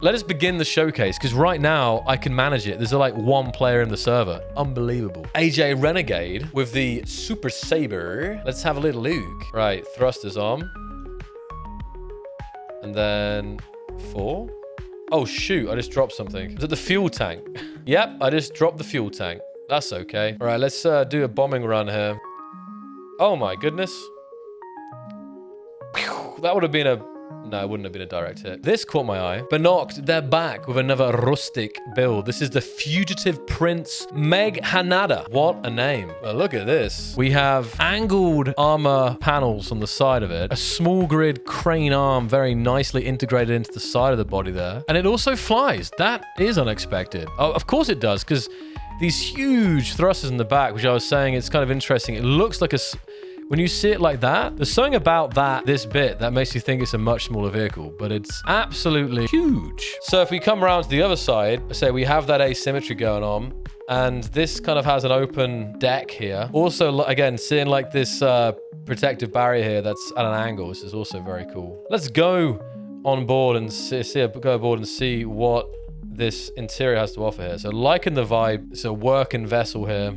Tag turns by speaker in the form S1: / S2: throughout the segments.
S1: Let us begin the showcase, because right now I can manage it. There's like one player in the server. Unbelievable. AJ Renegade with the Super Saber. Let's have a little look. Right, thrusters on. And then 4. Oh, shoot. I just dropped something. Is it the fuel tank? Yep, I just dropped the fuel tank. That's okay. All right, let's do a bombing run here. Oh, my goodness. That would have been a... No, it wouldn't have been a direct hit. This caught my eye. Binoct, they're back with another rustic build. This is the Fugitive Prince Meg Hanada. What a name. Well, look at this. We have angled armor panels on the side of it. A small grid crane arm very nicely integrated into the side of the body there. And it also flies. That is unexpected. Oh, of course it does, because these huge thrusters in the back, which I was saying, it's kind of interesting. It looks like a... When you see it like that, there's something about this bit that makes you think it's a much smaller vehicle, but it's absolutely huge. So if we come around to the other side, say we have that asymmetry going on, and this kind of has an open deck here. Also, again, seeing like this protective barrier here that's at an angle, this is also very cool. Let's go on board and go aboard and see what this interior has to offer here. So liking the vibe, it's a working vessel here.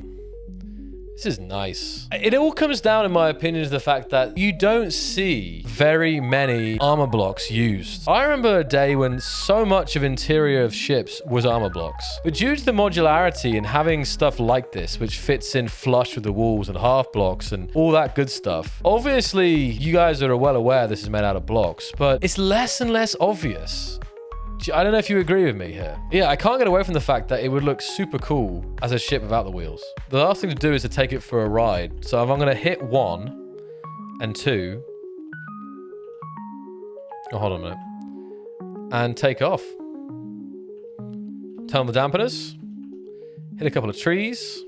S1: This is nice. It all comes down, in my opinion, to the fact that you don't see very many armor blocks used. I remember a day when so much of interior of ships was armor blocks. But due to the modularity and having stuff like this, which fits in flush with the walls and half blocks and all that good stuff, obviously you guys are well aware this is made out of blocks, but it's less and less obvious. I don't know if you agree with me here. Yeah, I can't get away from the fact that it would look super cool as a ship without the wheels. The last thing to do is to take it for a ride. So if I'm going to hit 1 and 2... Oh, hold on a minute. And take off. Turn on the dampeners. Hit a couple of trees.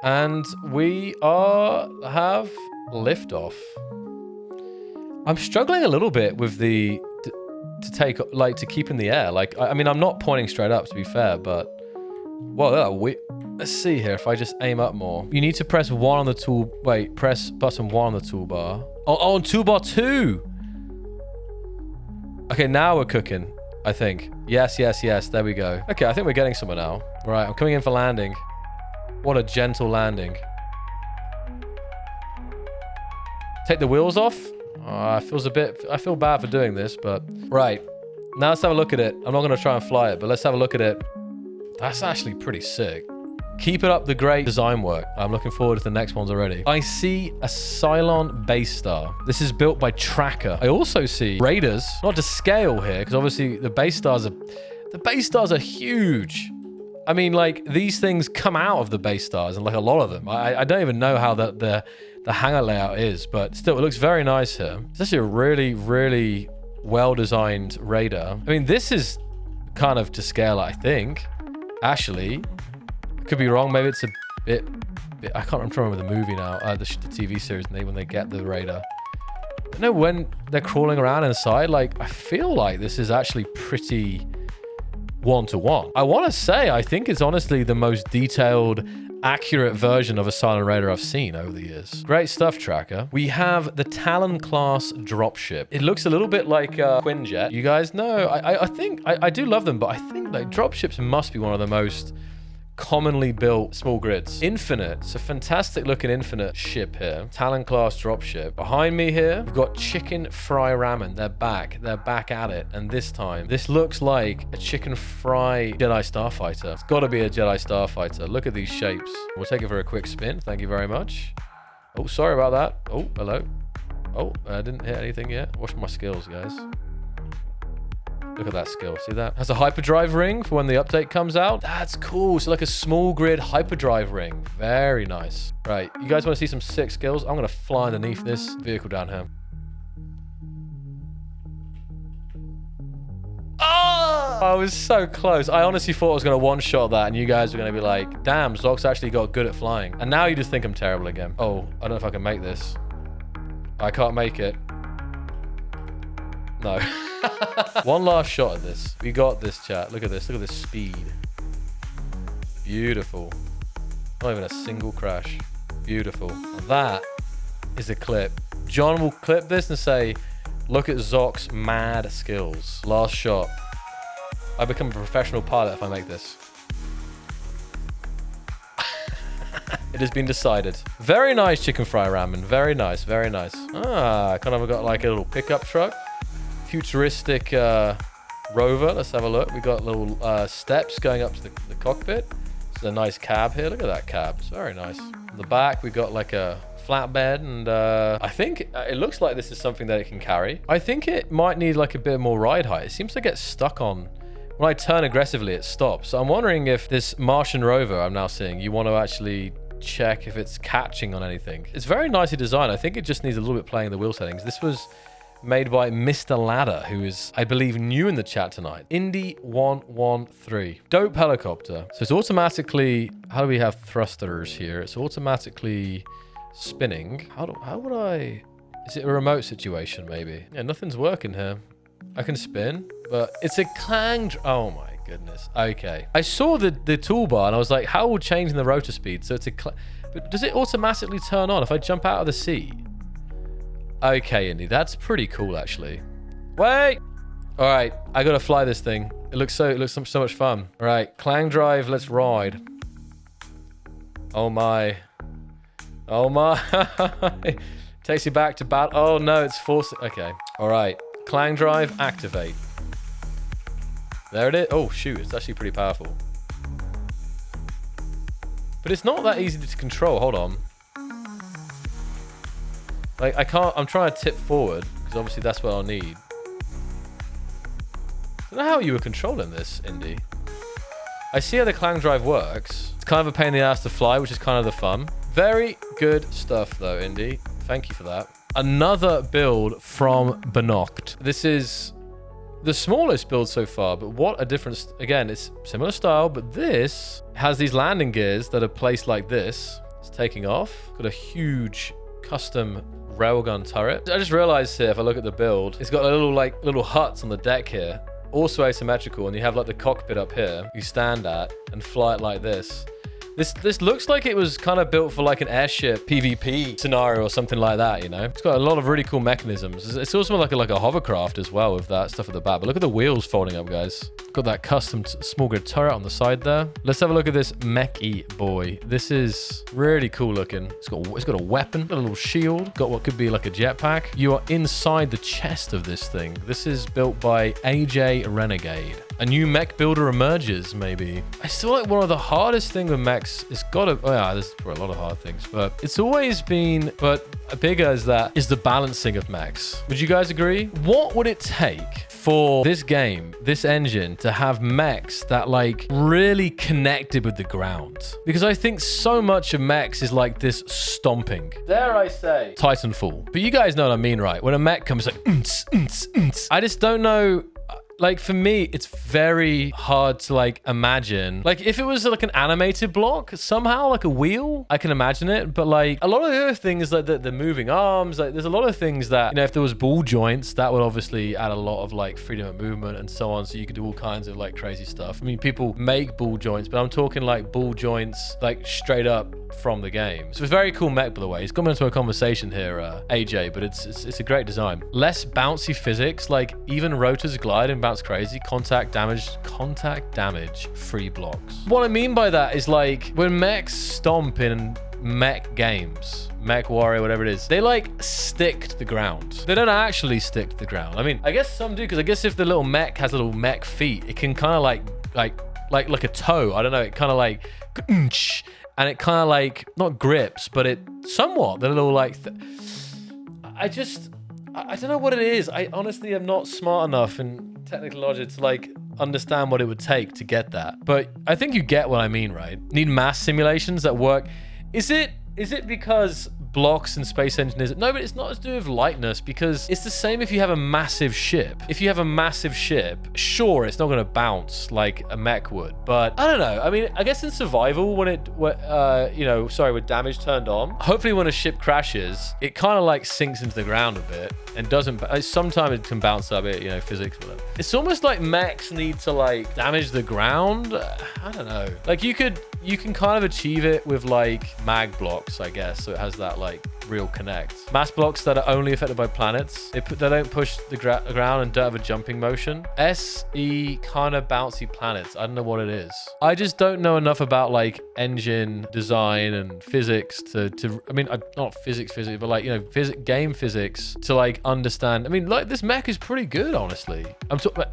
S1: And we have liftoff. I'm struggling a little bit with the... to keep in the air. Like, I mean, I'm not pointing straight up, to be fair, but... Well, let's see here. If I just aim up more. You need to press 1 on the tool... Wait, press button 1 on the toolbar. Oh, on toolbar 2! Okay, now we're cooking, I think. Yes. There we go. Okay, I think we're getting somewhere now. Right, I'm coming in for landing. What a gentle landing. Take the wheels off. I feel bad for doing this, but... Right. Now let's have a look at it. I'm not going to try and fly it, but let's have a look at it. That's actually pretty sick. Keep it up the great design work. I'm looking forward to the next ones already. I see a Cylon Basestar. This is built by Tracker. I also see Raiders. Not to scale here, because obviously the Basestars are huge. I mean, like, these things come out of the Basestars, and like a lot of them. I don't even know how the hangar layout is, but still, it looks very nice here. It's actually a really, really well-designed Raider. I mean, this is kind of to scale, I think. Actually, could be wrong. Maybe it's a bit I can't remember the movie now, the TV series, when they get the Raider. But no, when they're crawling around inside, like, I feel like this is actually pretty one-to-one. I want to say, I think it's honestly the most detailed, accurate version of a Silent Raider I've seen over the years. Great stuff, Tracker. We have the Talon class dropship. It looks a little bit like Quinjet. You guys know, I think, I do love them, but I think like dropships must be one of the most commonly built small grids. Infinite. It's a fantastic looking Infinite ship here. Talon class dropship. Behind me here, we've got Chicken Fry Ramen. They're back at it. And this time, this looks like a Chicken Fry Jedi Starfighter. It's got to be a Jedi Starfighter. Look at these shapes. We'll take it for a quick spin. Thank you very much. Oh, sorry about that. Oh, hello. Oh, I didn't hit anything yet. Watch my skills, guys. Look at that skill. See that? Has a hyperdrive ring for when the update comes out. That's cool. So like a small grid hyperdrive ring. Very nice. Right. You guys want to see some sick skills? I'm going to fly underneath this vehicle down here. Oh! I was so close. I honestly thought I was going to one-shot that and you guys were going to be like, damn, Zox actually got good at flying. And now you just think I'm terrible again. Oh, I don't know if I can make this. I can't make it. No. One last shot at this. We got this, chat. Look at this. Look at this speed. Beautiful. Not even a single crash. Beautiful. And that is a clip. John will clip this and say, Look at Xoc's mad skills. Last shot. I become a professional pilot if I make this. It has been decided. Very nice chicken fry ramen. Very nice, very nice. Ah, kind of got like a little pickup truck. Futuristic rover. Let's have a look. We got little steps going up to the cockpit. It's a nice cab here. Look at that cab. It's very nice. On the back, we got like a flatbed, and I think it looks like this is something that it can carry. I think it might need like a bit more ride height. It seems to get stuck on. When I turn aggressively, it stops. So I'm wondering if this Martian rover I'm now seeing, you want to actually check if it's catching on anything. It's very nicely designed. I think it just needs a little bit playing the wheel settings. This was made by Mr. Ladder, who is, I believe, new in the chat tonight. Indy113. Dope helicopter. So it's automatically... How do we have thrusters here? It's automatically spinning. How would I... Is it a remote situation, maybe? Yeah, nothing's working here. I can spin, but it's a clang... Oh, my goodness. Okay. I saw the toolbar, and I was like, how will changing the rotor speed? So it's a... But does it automatically turn on if I jump out of the seat? Okay, Indy, that's pretty cool, actually. Wait! All right, I gotta fly this thing. It looks so much fun. All right, clang drive, let's ride. Oh my. Oh my. Takes you back to battle. Oh no, it's forcing. Okay. All right, clang drive, activate. There it is. Oh shoot, it's actually pretty powerful. But it's not that easy to control. Hold on. Like, I can't... I'm trying to tip forward, because obviously that's what I'll need. I don't know how you were controlling this, Indy. I see how the clang drive works. It's kind of a pain in the ass to fly, which is kind of the fun. Very good stuff, though, Indy. Thank you for that. Another build from Binoct. This is the smallest build so far, but what a difference. Again, it's similar style, but this has these landing gears that are placed like this. It's taking off. Got a huge custom railgun turret. I just realized here, if I look at the build, it's got a little huts on the deck here, also asymmetrical, and you have like the cockpit up here you stand at and fly it like this. This looks like it was kind of built for like an airship PvP scenario or something like that, you know? It's got a lot of really cool mechanisms. It's also like a hovercraft as well with that stuff at the back. But look at the wheels folding up, guys. Got that custom small grid turret on the side there. Let's have a look at this mech boy. This is really cool looking. It's got a weapon, got a little shield, got what could be like a jetpack. You are inside the chest of this thing. This is built by AJ Renegade. A new mech builder emerges, maybe. I still like one of the hardest things with mechs. It's got to... Oh yeah, there's probably a lot of hard things, but it's always been... But bigger as that is the balancing of mechs. Would you guys agree? What would it take for this game, this engine, to have mechs that like really connected with the ground? Because I think so much of mechs is like this stomping. Dare I say Titanfall. But you guys know what I mean, right? When a mech comes like... I just don't know... Like, for me, it's very hard to, like, imagine. Like, if it was, like, an animated block, somehow, like a wheel, I can imagine it. But, like, a lot of the other things, like, the moving arms, like, there's a lot of things that, you know, if there was ball joints, that would obviously add a lot of, like, freedom of movement and so on. So you could do all kinds of, like, crazy stuff. I mean, people make ball joints, but I'm talking, like, ball joints, like, straight up from the game. So it's a very cool mech, by the way. He's coming into a conversation here, AJ, but it's a great design. Less bouncy physics, like, even rotors glide and bounce crazy. Contact damage, free blocks. What I mean by that is like when mechs stomp in mech games, Mech Warrior, whatever it is, they like stick to the ground. They don't actually stick to the ground. I mean, I guess some do, because I guess if the little mech has little mech feet, it can kind of like a toe. I don't know. It kind of like, and it kind of like not grips, but it somewhat the little like. I don't know what it is. I honestly am not smart enough in technical knowledge to like understand what it would take to get that. But I think you get what I mean, right? Need mass simulations that work. Is it because blocks and space engine is... No, but it's not to do with lightness, because it's the same if you have a massive ship. If you have a massive ship, sure, it's not going to bounce like a mech would. But I don't know. I mean, I guess in survival, when with damage turned on, hopefully when a ship crashes, it kind of like sinks into the ground a bit and doesn't... Sometimes it can bounce a bit, you know, physics with it. It's almost like mechs need to like damage the ground. I don't know. Like you could you can kind of achieve it with like mag blocks, I guess. So it has that like real connect. Mass blocks that are only affected by planets. They don't push the ground and don't have a jumping motion. SE kind of bouncy planets. I don't know what it is. I just don't know enough about like engine design and physics to I mean, not physics, but like, you know, game physics to like understand. I mean, like this mech is pretty good, honestly.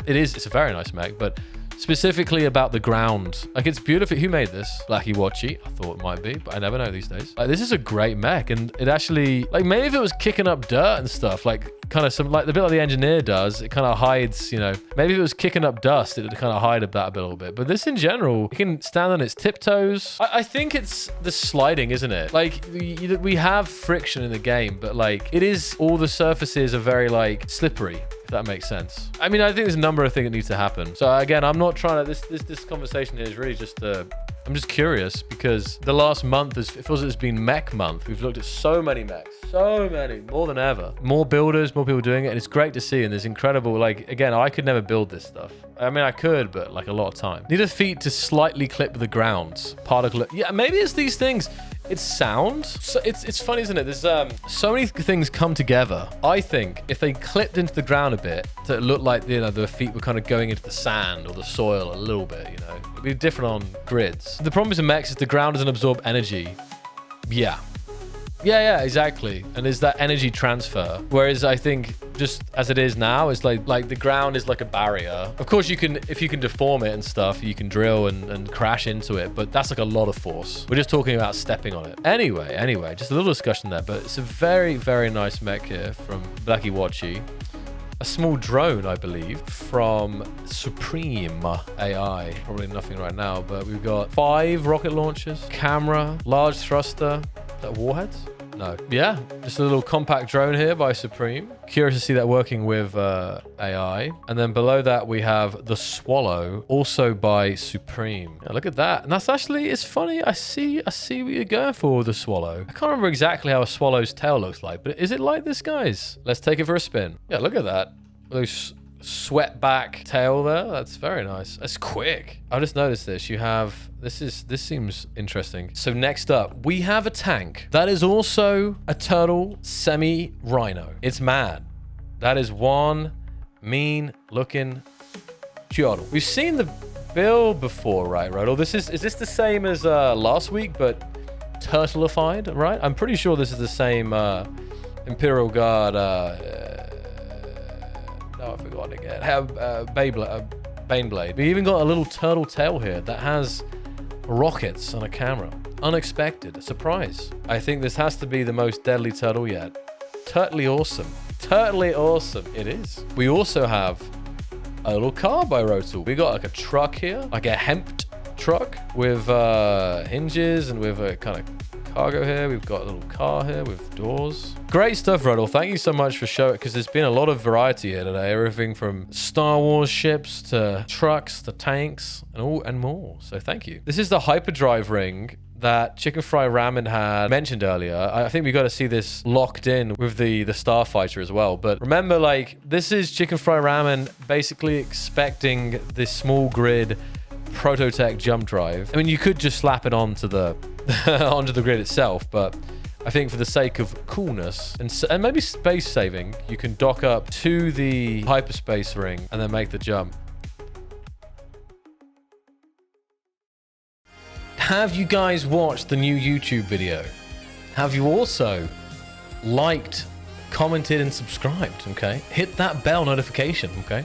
S1: It's a very nice mech, but specifically about the ground. Like, it's beautiful. Who made this? Blacky Watchy. I thought it might be, but I never know these days. Like, this is a great mech, and it actually, like, maybe if it was kicking up dirt and stuff, like, kind of some, like, the bit like the engineer does, it kind of hides, you know, maybe if it was kicking up dust, it would kind of hide that a little bit. But this, in general, it can stand on its tiptoes. I think it's the sliding, isn't it? Like, we have friction in the game, but, like, it is, all the surfaces are very, like, slippery. If that makes sense. I mean, I think there's a number of things that need to happen. So again, I'm not trying to, this conversation here is really just, I'm just curious because the last month, it feels like it's been mech month. We've looked at so many mechs, so many, more than ever. More builders, more people doing it, and it's great to see, and there's incredible, like, again, I could never build this stuff. I mean, I could, but like a lot of time. Need a feat to slightly clip the ground. Particle, yeah, maybe it's these things. It's sound. So it's funny, isn't it? There's so many things come together. I think if they clipped into the ground a bit, so it looked like, you know, the feet were kind of going into the sand or the soil a little bit, you know. It'd be different on grids. The problem with MECHS is the ground doesn't absorb energy. Yeah. Yeah, exactly. And there's that energy transfer. Whereas I think just as it is now, it's like the ground is like a barrier. Of course, if you can deform it and stuff, you can drill and crash into it, but that's like a lot of force. We're just talking about stepping on it. Anyway, just a little discussion there, but it's a very, very nice mech here from Blacky Watchy. A small drone, I believe, from Supreme AI. Probably nothing right now, but we've got 5 rocket launchers, camera, large thruster. Is that warheads? No. Yeah, just a little compact drone here by Supreme. Curious to see that working with AI. And then below that, we have the Swallow, also by Supreme. Now, look at that. And that's actually, it's funny. I see what you're going for with the Swallow. I can't remember exactly how a swallow's tail looks like, but is it like this, guys? Let's take it for a spin. Yeah, look at that. Those swept back tail there. That's very nice. That's quick. I just noticed this. You have, this seems interesting. So next up, we have a tank that is also a turtle semi-rhino. It's mad. That is one mean looking turtle. We've seen the build before, right, Rodel? Is this the same as last week, but turtleified, right? I'm pretty sure this is the same Imperial Guard, I forgot again. Baneblade. We even got a little turtle tail here that has rockets on a camera. Unexpected. A surprise. I think this has to be the most deadly turtle yet. Turtly awesome. Turtly awesome. It is. We also have a little car by Rotal. We got like a truck here. Like a hemped truck with hinges and with a kind of cargo here. We've got a little car here with doors. Great stuff, Rodel. Thank you so much for showing it, because there's been a lot of variety here today. Everything from Star Wars ships to trucks to tanks and more. So thank you. This is the hyperdrive ring that Chicken Fry Ramen had mentioned earlier. I think we got to see this locked in with the Starfighter as well. But remember, like, this is Chicken Fry Ramen basically expecting this small grid Prototech jump drive. I mean, you could just slap it onto the onto the grid itself, but I think for the sake of coolness and maybe space saving, you can dock up to the hyperspace ring and then make the jump. Have you guys watched the new YouTube video? Have you also liked, commented, and subscribed? Okay, hit that bell notification. Okay,